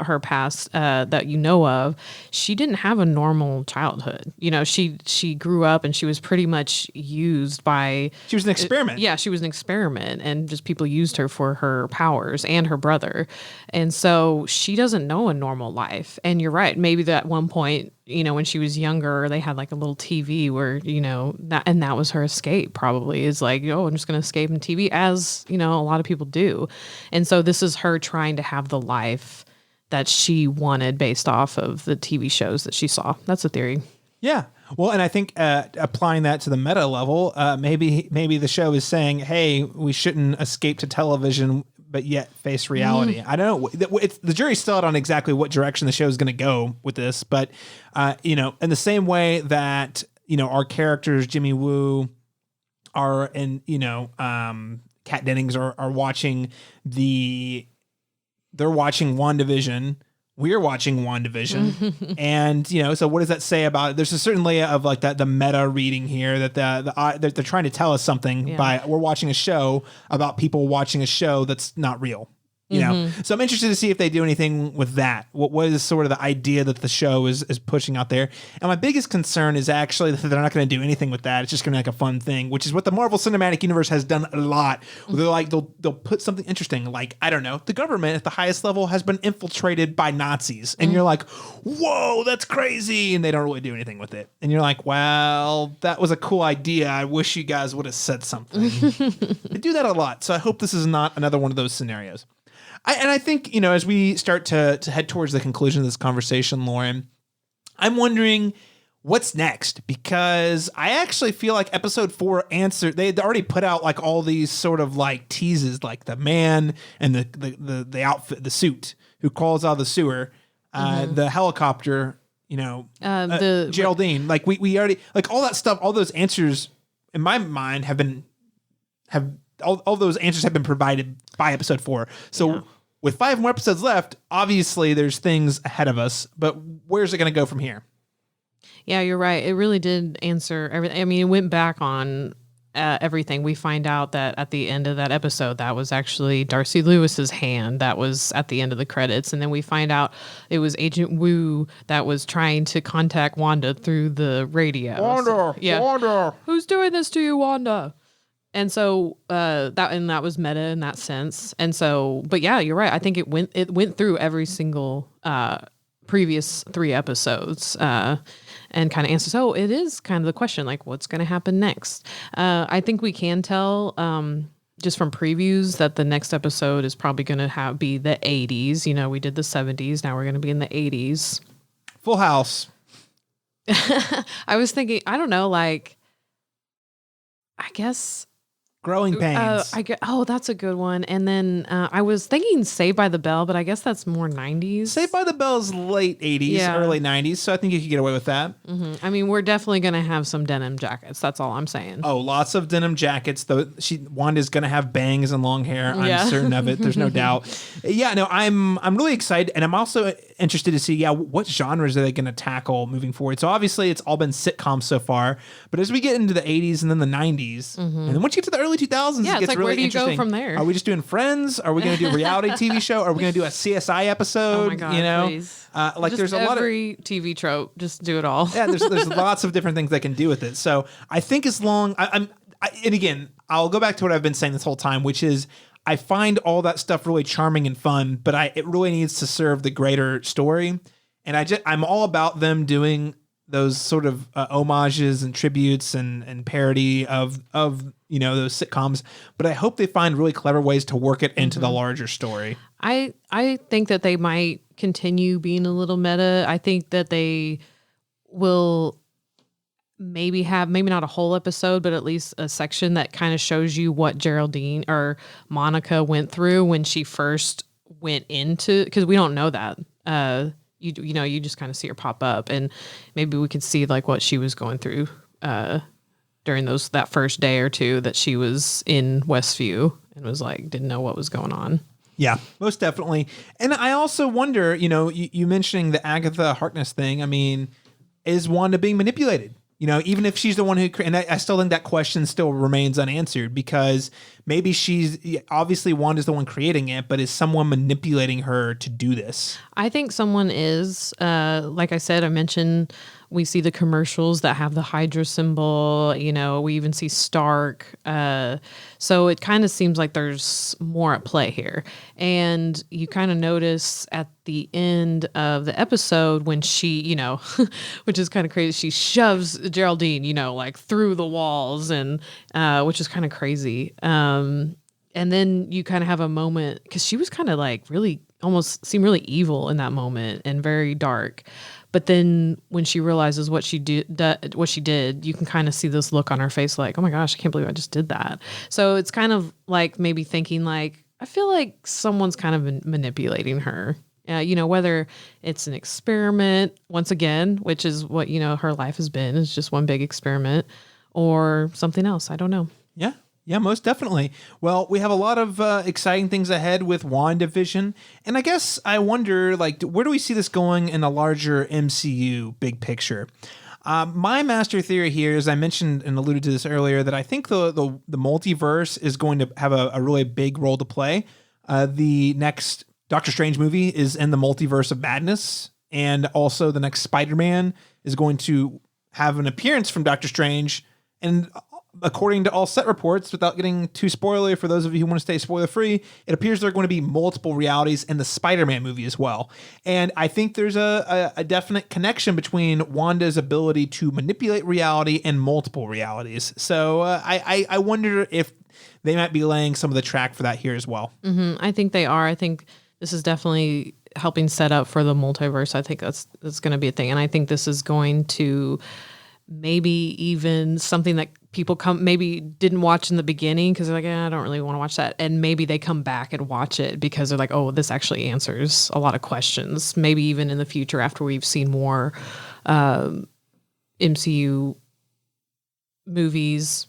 her past that of, she didn't have a normal childhood. She grew up and she was pretty much used by... She was an experiment. Yeah, she was an experiment, and just people used her for her powers, and her brother. And so she doesn't know a normal life. And you're right, maybe that at one point, when she was younger, they had like a little TV where, that was her escape probably, is like, I'm just going to escape in TV, as, a lot of people do. And so this is her trying to have the life that she wanted based off of the TV shows that she saw. That's a theory. Yeah. Well, and I think applying that to the meta level, maybe the show is saying, hey, we shouldn't escape to television, but yet face reality. I don't know. The jury's still out on exactly what direction the show is going to go with this. But, in the same way that, our characters, Jimmy Woo, are, and, Kat Dennings are watching they're watching WandaVision. We're watching WandaVision. And, so what does that say about it? There's a certain layer of like the meta reading here that they're trying to tell us something by we're watching a show about people watching a show that's not real. So I'm interested to see if they do anything with that. What is sort of the idea that the show is pushing out there? And my biggest concern is actually that they're not going to do anything with that. It's just going to be like a fun thing, which is what the Marvel Cinematic Universe has done a lot. They're like they'll put something interesting, like I don't know, the government at the highest level has been infiltrated by Nazis, and you're like, whoa, that's crazy, and they don't really do anything with it, and you're like, well, that was a cool idea. I wish you guys would have said something. They do that a lot, so I hope this is not another one of those scenarios. I think, as we start to head towards the conclusion of this conversation, Lauren, I'm wondering what's next, because I actually feel like episode 4 they'd already put out like all these sort of like teases, like the man and the outfit, the suit who crawls out of the sewer, the helicopter, Geraldine, like we already, like all that stuff, all those answers in my mind all those answers have been provided by episode 4. So with 5 more episodes left, obviously there's things ahead of us, but where's it going to go from here? Yeah, you're right. It really did answer everything. I mean, it went back on everything. We find out that at the end of that episode, that was actually Darcy Lewis's hand that was at the end of the credits. And then we find out it was Agent Woo that was trying to contact Wanda through the radio. Wanda! Who's doing this to you, Wanda? And so that was meta in that sense. And so, but yeah, you're right. I think it went through every single previous 3 episodes and kind of answers. So it is kind of the question, like, what's going to happen next? I think we can tell just from previews that the next episode is probably going to be the 80s. We did the 70s. Now we're going to be in the 80s. Full House. I was thinking, I don't know, like, I guess... Growing Pains. That's a good one. And then I was thinking Saved by the Bell, but I guess that's more 90s. Saved by the Bell is late 80s, early 90s, so I think you could get away with that. I mean, we're definitely going to have some denim jackets. That's all I'm saying. Oh, lots of denim jackets. Though Wanda's going to have bangs and long hair. I'm certain of it. There's no doubt. Yeah, no, I'm really excited, and I'm also interested to see, what genres are they going to tackle moving forward. So obviously, it's all been sitcoms so far, but as we get into the 80s and then the 90s, and then once you get to the early 2000s, it gets like, really where do you interesting. go from there? Are we just doing Friends? Are we going to do a reality TV show? Are we going to do a CSI episode? Oh my God, please. Like just there's a lot of every TV trope. Just do it all. Yeah, there's lots of different things they can do with it. So I think as long and again, I'll go back to what I've been saying this whole time, which is I find all that stuff really charming and fun, but it really needs to serve the greater story. And I'm all about them doing those sort of homages and tributes and parody of those sitcoms, but I hope they find really clever ways to work it into the larger story. I think that they might continue being a little meta. I think that they will maybe not a whole episode, but at least a section that kind of shows you what Geraldine or Monica went through when she first went into, because we don't know that. You just kind of see her pop up, and maybe we could see like what she was going through during that first day or two that she was in Westview and was like, didn't know what was going on. Yeah, most definitely. And I also wonder, you mentioning the Agatha Harkness thing. I mean, is Wanda being manipulated? Even if she's the one who, and I still think that question still remains unanswered, because maybe obviously Wanda's the one creating it, but is someone manipulating her to do this? I think someone is, like I said, I mentioned we see the commercials that have the Hydra symbol, we even see Stark. So it kind of seems like there's more at play here. And you kind of notice at the end of the episode when she, which is kind of crazy, she shoves Geraldine, like through the walls, and which is kind of crazy. And then you kind of have a moment, because she was kind of like really almost seem really evil in that moment and very dark. But then when she realizes what she did, you can kind of see this look on her face like, oh my gosh, I can't believe I just did that. So it's kind of like maybe thinking like, I feel like someone's kind of manipulating her. Whether it's an experiment, once again, which is what, her life has been, is just one big experiment, or something else. I don't know. Yeah, most definitely. Well, we have a lot of exciting things ahead with WandaVision. And I guess I wonder, where do we see this going in a larger MCU big picture? My master theory here, as I mentioned and alluded to this earlier, that I think the multiverse is going to have a really big role to play. The next Doctor Strange movie is in the multiverse of madness. And also the next Spider-Man is going to have an appearance from Doctor Strange. And according to all set reports, without getting too spoilery for those of you who want to stay spoiler free, it appears there are going to be multiple realities in the Spider-Man movie as well. And I think there's a definite connection between Wanda's ability to manipulate reality and multiple realities. So I wonder if they might be laying some of the track for that here as well. Mm-hmm. I think they are. I think this is definitely helping set up for the multiverse. I think that's going to be a thing. And I think this is going to maybe even something that people maybe didn't watch in the beginning because they're like, I don't really want to watch that. And maybe they come back and watch it because they're like, oh, this actually answers a lot of questions. Maybe even in the future after we've seen more MCU movies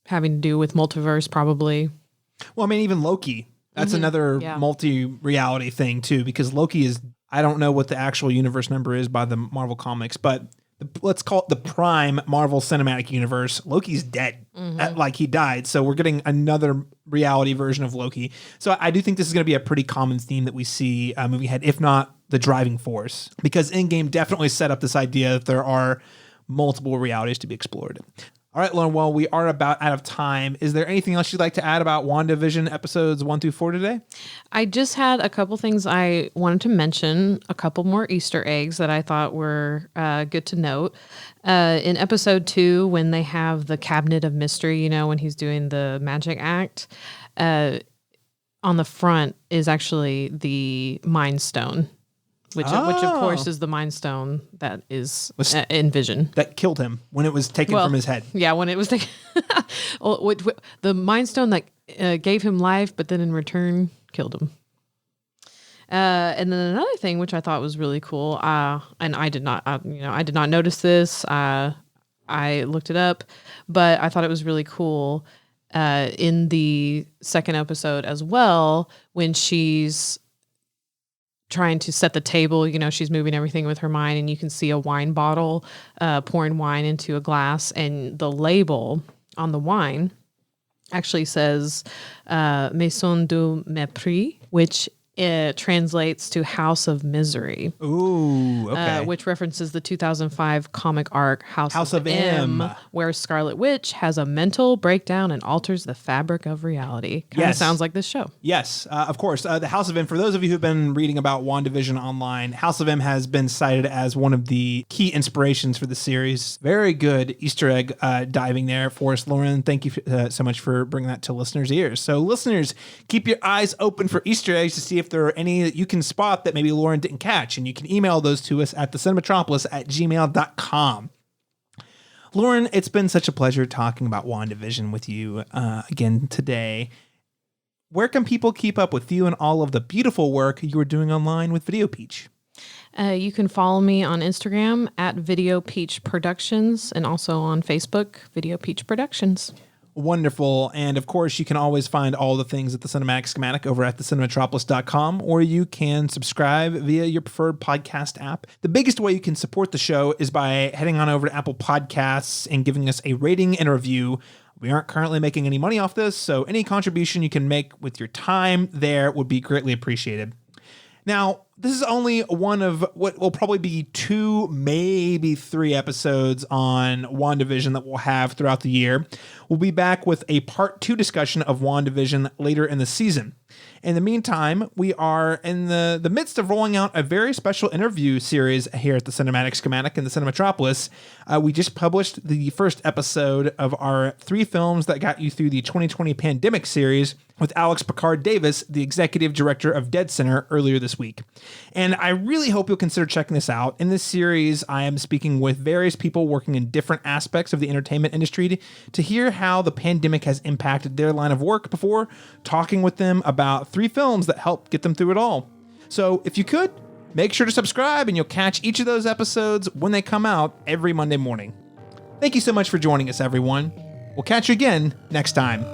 having to do with multiverse, probably. Well, I mean, even Loki. That's another multi-reality thing too, because Loki is, I don't know what the actual universe number is by the Marvel Comics, but let's call it the prime Marvel Cinematic Universe. Loki's dead. He died. So we're getting another reality version of Loki. So I do think this is going to be a pretty common theme that we see moving ahead, if not the driving force, because Endgame definitely set up this idea that there are multiple realities to be explored. All right, Lauren, well, we are about out of time. Is there anything else you'd like to add about WandaVision episodes 1 through 4 today? I just had a couple things I wanted to mention, a couple more Easter eggs that I thought were good to note. In episode 2, when they have the Cabinet of Mystery, when he's doing the magic act, on the front is actually the Mind Stone. Which of course is the Mind Stone that is in Vision. That killed him when it was taken from his head. Yeah, when it was taken. The Mind Stone that gave him life, but then in return killed him. And then another thing, which I thought was really cool, and I did not notice this. I looked it up, but I thought it was really cool in the second episode as well when she's trying to set the table, she's moving everything with her mind, and you can see a wine bottle pouring wine into a glass, and the label on the wine actually says Maison du Mépris, which translates to House of Misery. Ooh, okay. Which references the 2005 comic arc House of M, where Scarlet Witch has a mental breakdown and alters the fabric of reality. Kind of sounds like this show. Yes, of course. The House of M, for those of you who've been reading about WandaVision online, House of M has been cited as one of the key inspirations for the series. Very good Easter egg diving there for us, Lauren. Thank you so much for bringing that to listeners' ears. So listeners, keep your eyes open for Easter eggs to see if there are any that you can spot that maybe Lauren didn't catch, and you can email those to us at thecinematropolis@gmail.com. Lauren, it's been such a pleasure talking about WandaVision with you again today. Where can people keep up with you and all of the beautiful work you are doing online with Video Peach? You can follow me on Instagram at Video Peach Productions, and also on Facebook, Video Peach Productions. Wonderful. And of course, you can always find all the things at the Cinematic Schematic over at thecinematropolis.com, or you can subscribe via your preferred podcast app. The biggest way you can support the show is by heading on over to Apple Podcasts and giving us a rating and a review. We aren't currently making any money off this, so any contribution you can make with your time there would be greatly appreciated. Now, this is only one of what will probably be 2, maybe 3 episodes on WandaVision that we'll have throughout the year. We'll be back with a part 2 discussion of WandaVision later in the season. In the meantime, we are in the midst of rolling out a very special interview series here at the Cinematic Schematic in the Cinematropolis. We just published the first episode of our 3 films that got you through the 2020 pandemic series with Alex Picard Davis, the executive director of Dead Center, earlier this week. And I really hope you'll consider checking this out. In this series, I am speaking with various people working in different aspects of the entertainment industry to hear how the pandemic has impacted their line of work before talking with them about 3 films that helped get them through it all. So if you could, make sure to subscribe and you'll catch each of those episodes when they come out every Monday morning. Thank you so much for joining us, everyone. We'll catch you again next time.